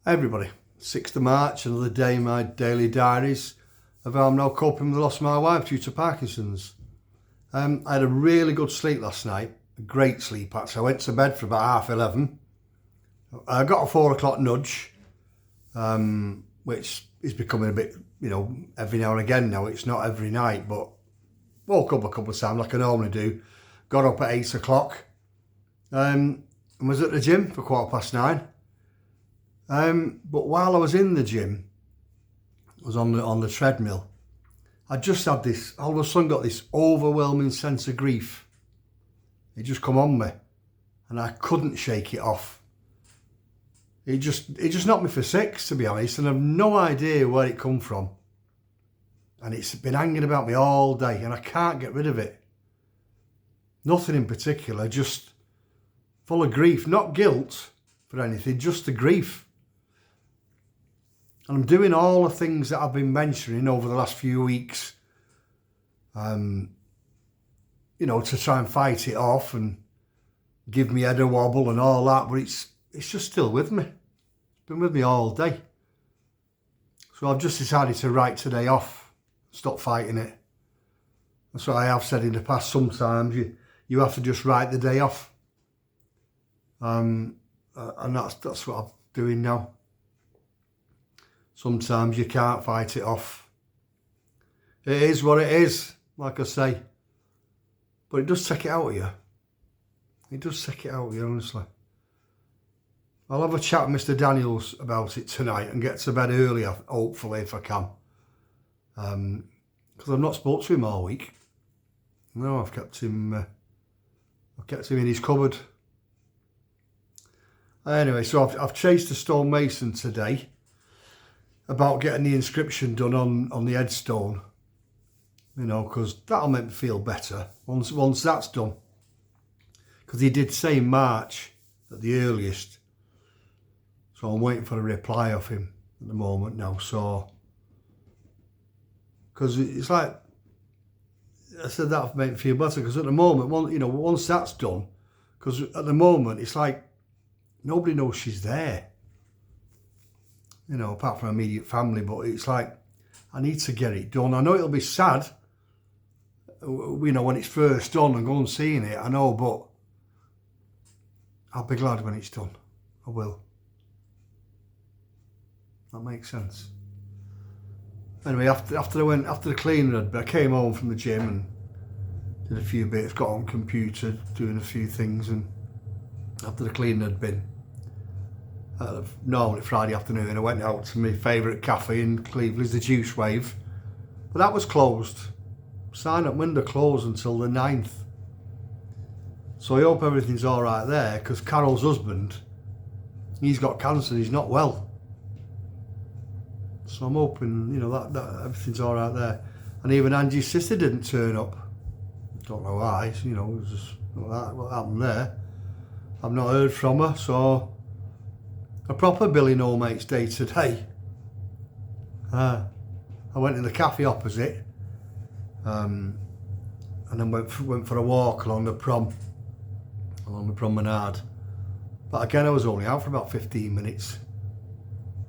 Everybody, 6th of March, another day in my daily diaries of how I'm now coping with the loss of my wife due to Parkinson's. I had a really good sleep last night, a great sleep actually. I went to bed for about 11:30. I got a 4 o'clock nudge, which is becoming a bit, every now and again now. It's not every night, but woke up a couple of times like I normally do. Got up at 8 o'clock and was at the gym for 9:15. But while I was in the gym, I was on the treadmill, I just had this, all of a sudden got this overwhelming sense of grief. It just come on me and I couldn't shake it off. It just knocked me for six, to be honest, and I've no idea where it come from. And it's been hanging about me all day and I can't get rid of it. Nothing in particular, just full of grief, not guilt for anything, just the grief. And I'm doing all the things that I've been mentioning over the last few weeks, to try and fight it off and give me head a wobble and all that, but it's just still with me. It's been with me all day. So I've just decided to write today off, stop fighting it. That's what I have said in the past. Sometimes you have to just write the day off. And that's what I'm doing now. Sometimes you can't fight it off. It is what it is, like I say. But it does take it out of you. It does take it out of you, honestly. I'll have a chat with Mr. Daniels about it tonight and get to bed earlier, hopefully, if I can. Because I've not spoke to him all week. No, I've kept him in his cupboard. Anyway, so I've chased a stonemason today about getting the inscription done on the headstone, because that'll make me feel better once that's done. Because he did say March at the earliest, so I'm waiting for a reply off him at the moment now. So, because it's like I said, that'll make me feel better. Because at the moment, once that's done, because at the moment it's like nobody knows she's there. Apart from immediate family, but it's like, I need to get it done. I know it'll be sad, when it's first done and go and seeing it, I know, but I'll be glad when it's done. I will. That makes sense. Anyway, after the cleaner, I came home from the gym and did a few bits, got on computer, doing a few things, and after the cleaner had been, normally Friday afternoon, I went out to my favourite cafe in Cleveland's, the Juice Wave, but that was closed. Sign-up window closed until the 9th. So I hope everything's all right there, because Carol's husband, he's got cancer, he's not well. So I'm hoping, that everything's all right there. And even Angie's sister didn't turn up. Don't know why, it was just what happened there. I've not heard from her, so a proper Billy No Mates day today. I went to the cafe opposite, and then went for a walk along the promenade. But again, I was only out for about 15 minutes.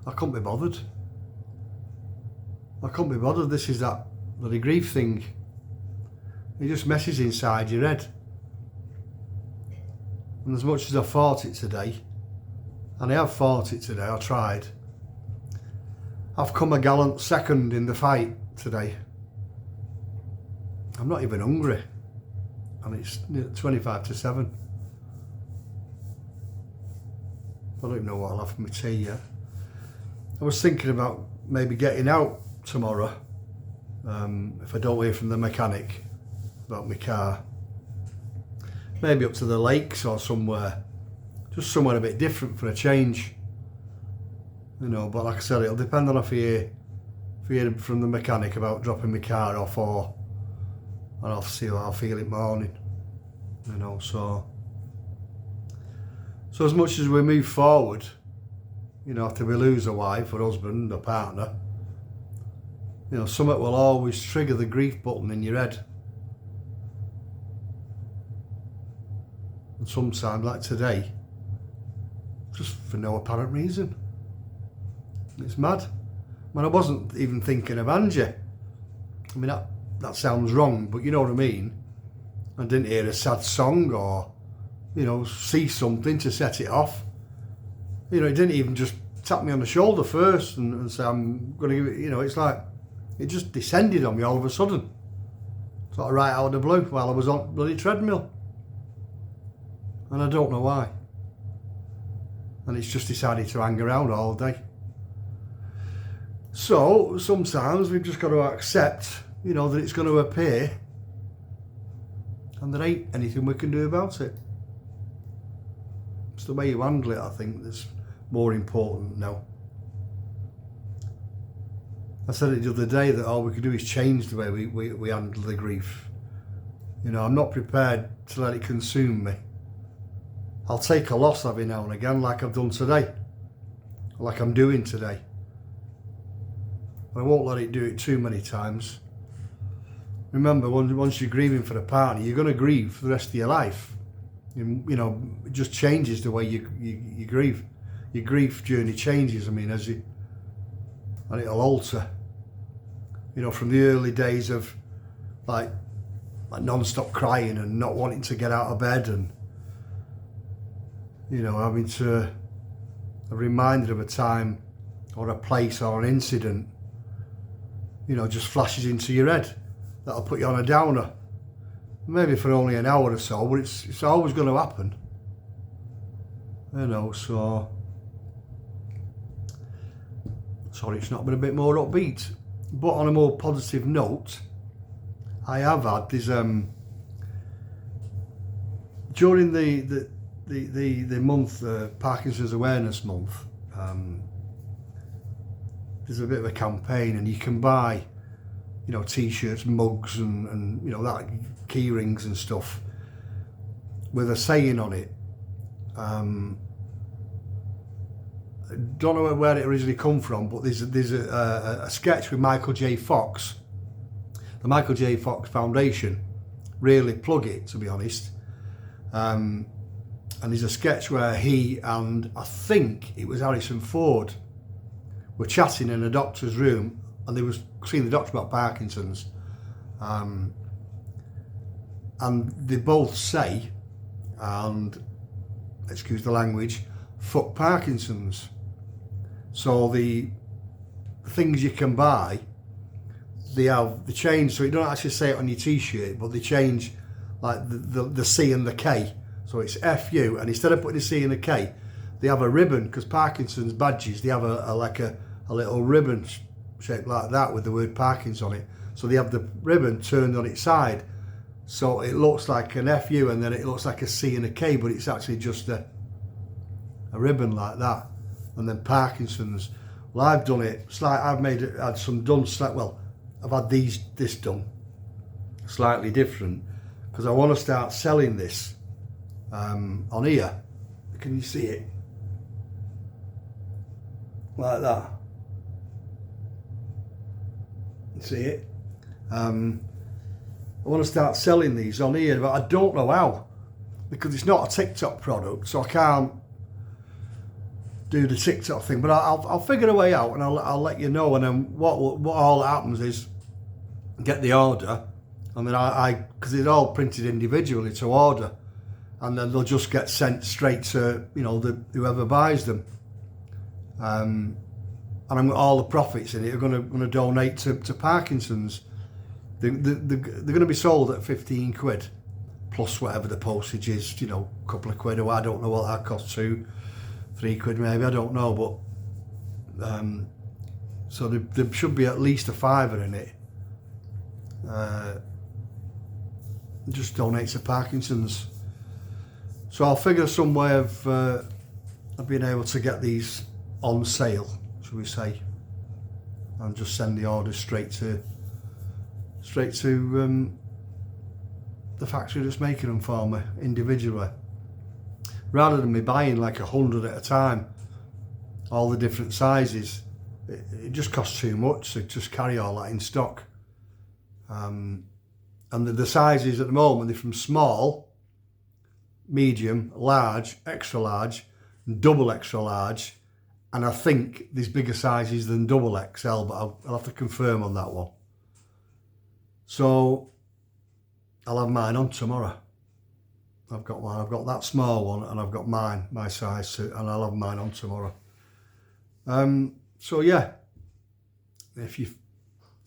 I couldn't be bothered. This is that bloody grief thing. It just messes inside your head. And as much as I fought it today, and I have fought it today, I tried, I've come a gallant second in the fight today. I'm not even hungry, and it's 7:25. I don't even know what I'll have for my tea yet. I was thinking about maybe getting out tomorrow, if I don't hear from the mechanic about my car. Maybe up to the lakes or somewhere. Just somewhere a bit different for a change. But like I said, it'll depend on if I hear from the mechanic about dropping my car off, and I'll see how I'll feel in the morning. So as much as we move forward, after we lose a wife or husband or partner, something will always trigger the grief button in your head. And sometimes, like today, just for no apparent reason. It's mad. I wasn't even thinking of Angie. I mean, that sounds wrong, but you know what I mean. I didn't hear a sad song or, see something to set it off. It didn't even just tap me on the shoulder first and say, I'm going to give it, it's like, it just descended on me all of a sudden. Sort of right out of the blue while I was on bloody treadmill. And I don't know why. And it's just decided to hang around all day. So sometimes we've just got to accept, that it's going to appear and there ain't anything we can do about it. It's the way you handle it, I think, that's more important now. I said it the other day that all we can do is change the way we handle the grief. I'm not prepared to let it consume me. I'll take a loss every now and again, like I've done today, like I'm doing today. But I won't let it do it too many times. Remember, once you're grieving for a partner, you're going to grieve for the rest of your life. It just changes the way you grieve. Your grief journey changes, and it'll alter. From the early days of like non-stop crying and not wanting to get out of bed and, having to a reminder of a time or a place or an incident, just flashes into your head. That'll put you on a downer. Maybe for only an hour or so, but it's always going to happen. So sorry it's not been a bit more upbeat. But on a more positive note, I have had this during the month, Parkinson's Awareness Month. There's a bit of a campaign, and you can buy, t-shirts, mugs, and that key rings and stuff with a saying on it. Don't know where it originally come from, but there's a sketch with Michael J. Fox. The Michael J. Fox Foundation really plug it, to be honest. And there's a sketch where he and I think it was Harrison Ford were chatting in a doctor's room, and they was seeing the doctor about Parkinson's. And they both say, and excuse the language, fuck Parkinson's. So the things you can buy, they change, so you don't actually say it on your t-shirt, but they change like the C and the K. So it's FU, and instead of putting a C and a K, they have a ribbon, because Parkinson's badges, they have a little ribbon shaped like that with the word Parkins on it. So they have the ribbon turned on its side, so it looks like an FU, and then it looks like a C and a K, but it's actually just a ribbon like that. And then Parkinson's. Well, I've done it. It's like I've had some done. I've had this done slightly different, because I want to start selling this on here. Can you see it? Like that. You see it? I want to start selling these on here, but I don't know how, because it's not a TikTok product, so I can't do the TikTok thing. But I'll figure a way out, and I'll let you know. And then what all happens is get the order, and then because it's all printed individually to order, and then they'll just get sent straight to whoever buys them. And all the profits in it are going to donate to Parkinson's. They're going to be sold at 15 quid plus whatever the postage is, a couple of quid, or I don't know what that costs, 2-3 quid maybe, I don't know, but so there should be at least a £5 in it. Just donate to Parkinson's. So I'll figure some way of being able to get these on sale, shall we say, and just send the orders straight to the factory that's making them for me individually, rather than me buying like 100 at a time, all the different sizes. It just costs too much to just carry all that in stock. And the sizes at the moment, they're from small, medium, large, extra large, double extra large, And I think there's bigger sizes than double XL, but I'll have to confirm on that one. So I'll have mine on tomorrow. I've got that small one, and I've got mine, my size too, and I'll have mine on tomorrow. So yeah, if you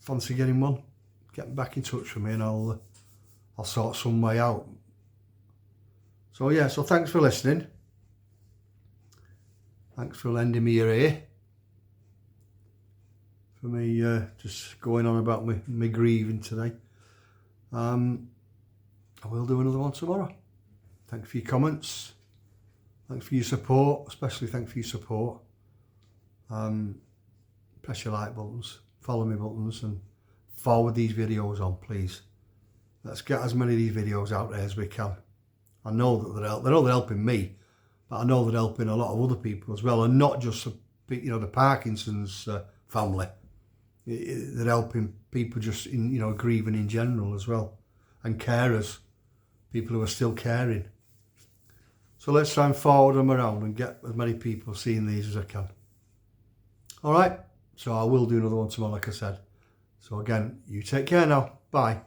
fancy getting one, get back in touch with me, and I'll sort some way out. So yeah, so thanks for listening. Thanks for lending me your ear. For me just going on about me grieving today. I will do another one tomorrow. Thanks for your comments. Thanks for your support. Especially thanks for your support. Press your like buttons, follow me buttons, and forward these videos on, please. Let's get as many of these videos out there as we can. I know that they're helping me, but I know they're helping a lot of other people as well, and not just the Parkinson's family. They're helping people just in grieving in general as well, and carers, people who are still caring. So let's try and forward them around and get as many people seeing these as I can. All right, so I will do another one tomorrow, like I said. So again, you take care now. Bye.